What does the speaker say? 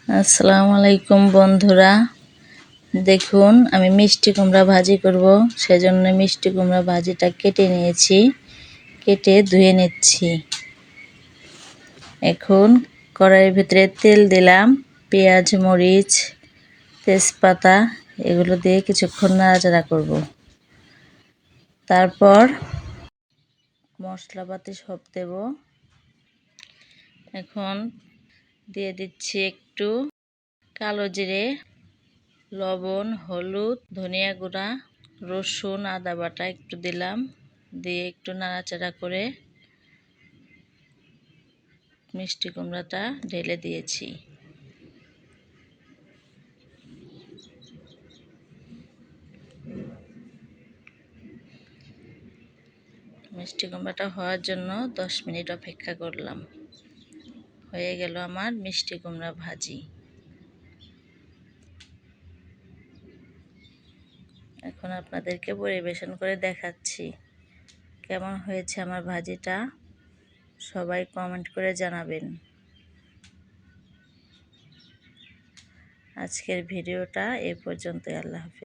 আসসালামু আলাইকুম বন্ধুরা, দেখুন আমি মিষ্টি কুমড়া ভাজি করব। সেজন্য মিষ্টি কুমড়া ভাজিটা কেটে নিয়েছি, কেটে ধুয়ে নিচ্ছি। এখন কড়াইয়ের ভিতরে তেল দিলাম, পেঁয়াজ, মরিচ, তেজপাতা এগুলো দিয়ে কিছুক্ষণ নাড়াচাড়া করব। তারপর মশলাপাতি সব দেব। এখন দিয়ে দিচ্ছি একটু কালো জিরে, লবণ, হলুদ, ধনিয়া গুঁড়া, রসুন, আদা বাটা একটু দিলাম, দিয়ে একটু নাড়াচাড়া করে মিষ্টি কুমড়াটা ঢেলে দিয়েছি। মিষ্টি কুমড়াটা হওয়ার জন্য 10 মিনিট অপেক্ষা করলাম। হয়ে গেল আমার মিষ্টি কুমড়া ভাজি। এখন আপনাদেরকে পরিবেশন করে দেখাচ্ছি কেমন হয়েছে আমার ভাজিটা। সবাই কমেন্ট করে জানাবেন। আজকের ভিডিওটা এই পর্যন্তই। আল্লাহ হাফেজ।